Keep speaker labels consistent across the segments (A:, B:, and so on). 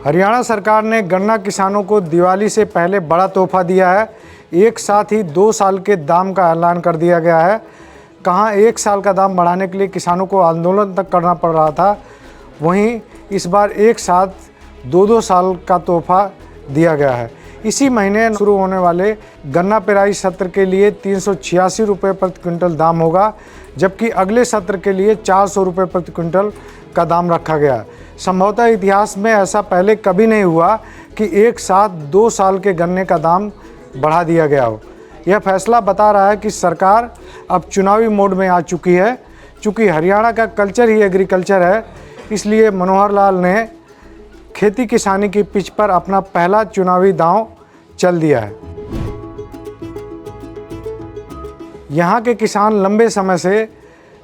A: हरियाणा सरकार ने गन्ना किसानों को दिवाली से पहले बड़ा तोहफा दिया है। एक साथ ही 2 साल के दाम का ऐलान कर दिया गया है। कहाँ 1 साल का दाम बढ़ाने के लिए किसानों को आंदोलन तक करना पड़ रहा था, वहीं इस बार एक साथ 2-2 साल का तोहफा दिया गया है। इसी महीने शुरू होने वाले गन्ना पेराई सत्र के लिए 386 रुपये प्रति क्विंटल दाम होगा, जबकि अगले सत्र के लिए 400 रुपये प्रति क्विंटल का दाम रखा गया। संभवतः इतिहास में ऐसा पहले कभी नहीं हुआ कि एक साथ 2 साल के गन्ने का दाम बढ़ा दिया गया हो। यह फैसला बता रहा है कि सरकार अब चुनावी मोड में आ चुकी है। चूँकि हरियाणा का कल्चर ही एग्रीकल्चर है, इसलिए मनोहर लाल ने खेती किसानी की पिच पर अपना पहला चुनावी दांव चल दिया है। यहाँ के किसान लंबे समय से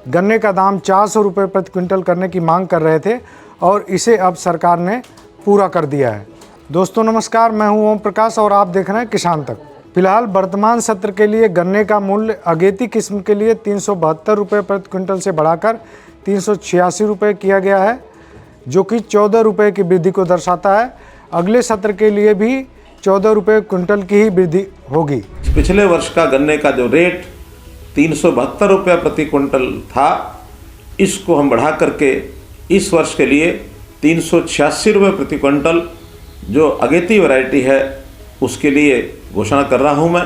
A: गन्ने का दाम 400 रुपये प्रति क्विंटल करने की मांग कर रहे थे और इसे अब सरकार ने पूरा कर दिया है। दोस्तों नमस्कार, मैं हूं ओम प्रकाश और आप देख रहे हैं किसान तक। फिलहाल वर्तमान सत्र के लिए गन्ने का मूल्य अगेती किस्म के लिए 372 रुपये प्रति क्विंटल से बढ़ाकर 386 रुपये किया गया है, जो कि 14 रुपये की वृद्धि को दर्शाता है। अगले सत्र के लिए भी 14 रुपये क्विंटल की ही वृद्धि होगी।
B: पिछले वर्ष का गन्ने का जो रेट 372 रुपये प्रति क्विंटल था, इसको हम बढ़ा करके इस वर्ष के लिए 386 रुपये प्रति क्विंटल जो अगेती वैरायटी है उसके लिए घोषणा कर रहा हूं मैं।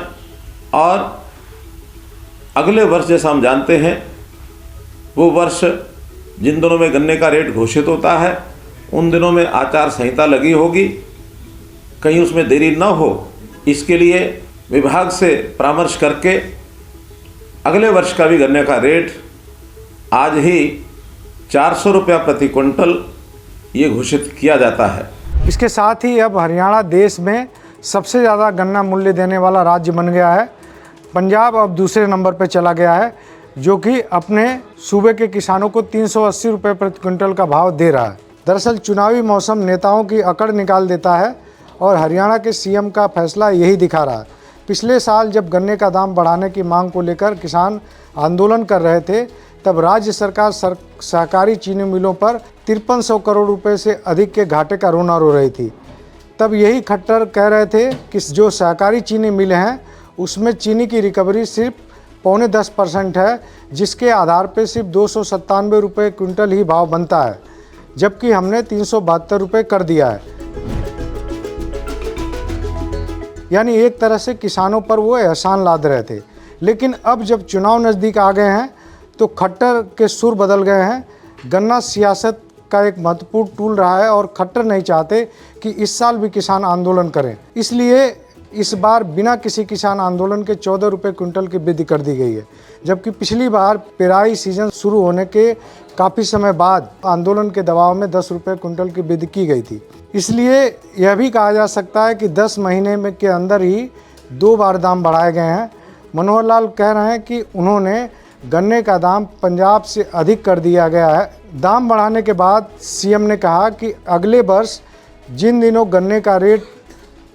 B: और अगले वर्ष जैसा हम जानते हैं, वो वर्ष जिन दिनों में गन्ने का रेट घोषित होता है उन दिनों में आचार संहिता लगी होगी, कहीं उसमें देरी न हो, इसके लिए विभाग से परामर्श करके अगले वर्ष का भी गन्ने का रेट आज ही 400 रुपया प्रति क्विंटल ये घोषित किया जाता है।
A: इसके साथ ही अब हरियाणा देश में सबसे ज़्यादा गन्ना मूल्य देने वाला राज्य बन गया है। पंजाब अब दूसरे नंबर पर चला गया है, जो कि अपने सूबे के किसानों को 380 रुपये प्रति क्विंटल का भाव दे रहा है। दरअसल चुनावी मौसम नेताओं की अकड़ निकाल देता है और हरियाणा के सीएम का फैसला यही दिखा रहा है। पिछले साल जब गन्ने का दाम बढ़ाने की मांग को लेकर किसान आंदोलन कर रहे थे, तब राज्य सरकार सहकारी चीनी मिलों पर 5300 करोड़ रुपए से अधिक के घाटे का रोना रो रही थी। तब यही खट्टर कह रहे थे कि जो सहकारी चीनी मिलें हैं उसमें चीनी की रिकवरी सिर्फ 0.5% है, जिसके आधार पर सिर्फ 297 रुपये क्विंटल ही भाव बनता है, जबकि हमने 372 रुपये कर दिया है। यानी एक तरह से किसानों पर वो एहसान लाद रहे थे। लेकिन अब जब चुनाव नज़दीक आ गए हैं तो खट्टर के सुर बदल गए हैं। गन्ना सियासत का एक महत्वपूर्ण टूल रहा है और खट्टर नहीं चाहते कि इस साल भी किसान आंदोलन करें, इसलिए इस बार बिना किसी किसान आंदोलन के 14 रुपये क्विंटल की वृद्धि कर दी गई है, जबकि पिछली बार पेराई सीजन शुरू होने के काफ़ी समय बाद आंदोलन के दबाव में 10 रुपये क्विंटल की वृद्धि की गई थी। इसलिए यह भी कहा जा सकता है कि 10 महीने में के अंदर ही 2 बार दाम बढ़ाए गए हैं। मनोहर लाल कह रहे हैं कि उन्होंने गन्ने का दाम पंजाब से अधिक कर दिया गया है। दाम बढ़ाने के बाद सीएम ने कहा कि अगले वर्ष जिन दिनों गन्ने का रेट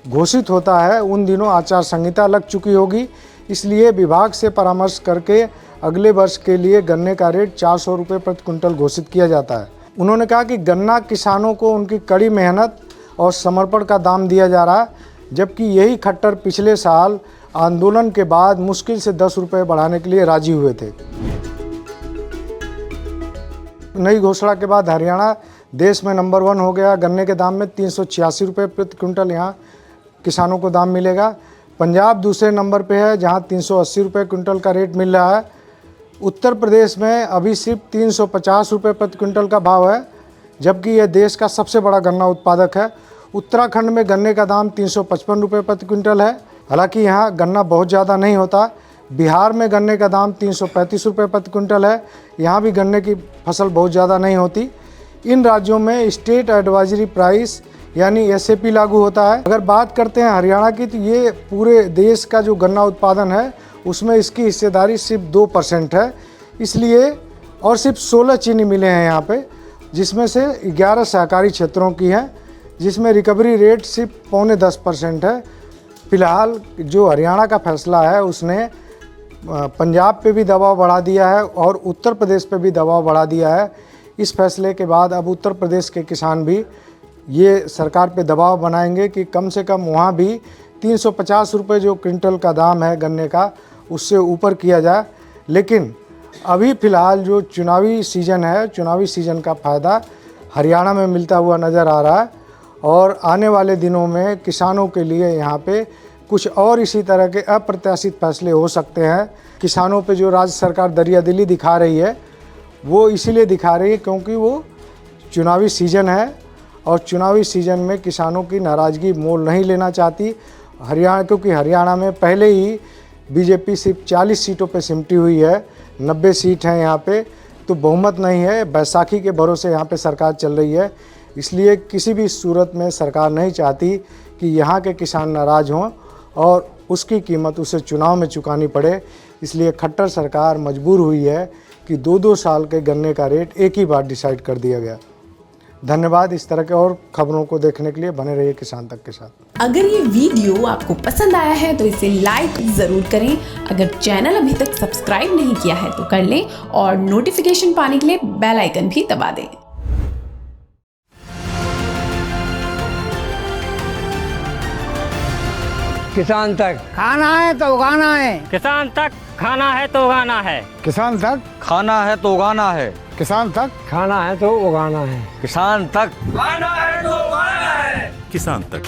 A: घोषित होता है उन दिनों आचार संहिता लग चुकी होगी, इसलिए विभाग से परामर्श करके अगले वर्ष के लिए गन्ने का रेट 400 रुपये प्रति क्विंटल घोषित किया जाता है। उन्होंने कहा कि गन्ना किसानों को उनकी कड़ी मेहनत और समर्पण का दाम दिया जा रहा है, जबकि यही खट्टर पिछले साल आंदोलन के बाद मुश्किल से 10 रुपये बढ़ाने के लिए राजी हुए थे। नई घोषणा के बाद हरियाणा देश में नंबर 1 हो गया। गन्ने के दाम में 386 रुपये प्रति क्विंटल यहाँ किसानों को दाम मिलेगा। पंजाब दूसरे नंबर पे है, जहाँ 380 रुपये क्विंटल का रेट मिल रहा है। उत्तर प्रदेश में अभी सिर्फ 350 रुपये प्रति क्विंटल का भाव है, जबकि यह देश का सबसे बड़ा गन्ना उत्पादक है। उत्तराखंड में गन्ने का दाम 355 रुपये प्रति क्विंटल है। हालांकि यहाँ गन्ना बहुत ज़्यादा नहीं होता। बिहार में गन्ने का दाम 335 रुपये प्रति क्विंटल है। यहाँ भी गन्ने की फसल बहुत ज़्यादा नहीं होती। इन राज्यों में स्टेट एडवाइजरी प्राइस यानी SAP लागू होता है। अगर बात करते हैं हरियाणा की, तो ये पूरे देश का जो गन्ना उत्पादन है उसमें इसकी हिस्सेदारी सिर्फ 2% है। इसलिए और सिर्फ 16 चीनी मिलें हैं यहाँ पे, जिसमें से 11 सहकारी क्षेत्रों की हैं, जिसमें रिकवरी रेट सिर्फ 0.5% है। फिलहाल जो हरियाणा का फैसला है उसने पंजाब पे भी दबाव बढ़ा दिया है और उत्तर प्रदेश पे भी दबाव बढ़ा दिया है। इस फैसले के बाद अब उत्तर प्रदेश के किसान भी ये सरकार पे दबाव बनाएंगे कि कम से कम वहाँ भी 350 रुपये जो क्विंटल का दाम है गन्ने का उससे ऊपर किया जाए। लेकिन अभी फ़िलहाल जो चुनावी सीज़न है, चुनावी सीज़न का फ़ायदा हरियाणा में मिलता हुआ नज़र आ रहा है और आने वाले दिनों में किसानों के लिए यहाँ पे कुछ और इसी तरह के अप्रत्याशित फैसले हो सकते हैं। किसानों पे जो राज्य सरकार दरियादिली दिखा रही है वो इसीलिए दिखा रही है क्योंकि वो चुनावी सीज़न है और चुनावी सीज़न में किसानों की नाराज़गी मोल नहीं लेना चाहती। क्योंकि हरियाणा में पहले ही बीजेपी सिर्फ 40 सीटों पे सिमटी हुई है, 90 सीट हैं यहाँ पे, तो बहुमत नहीं है। बैसाखी के भरोसे यहाँ पे सरकार चल रही है, इसलिए किसी भी सूरत में सरकार नहीं चाहती कि यहाँ के किसान नाराज़ हों और उसकी कीमत उसे चुनाव में चुकानी पड़े। इसलिए खट्टर सरकार मजबूर हुई है कि 2-2 साल के गन्ने का रेट एक ही बार डिसाइड कर दिया गया। धन्यवाद। इस तरह के और खबरों को देखने के लिए बने रहिए किसान तक के साथ।
C: अगर ये वीडियो आपको पसंद आया है तो इसे लाइक ज़रूर करें। अगर चैनल अभी तक सब्सक्राइब नहीं किया है तो कर लें और नोटिफिकेशन पाने के लिए बेल आइकन भी दबा दें।
D: किसान तक खाना है तो उगाना है,
E: किसान तक खाना है तो उगाना है,
D: किसान तक
F: खाना है तो उगाना है,
D: किसान तक खाना है तो उगाना है,
F: किसान तक
E: खाना है तो उगाना है,
G: किसान तक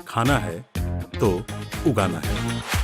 G: खाना है तो उगाना है।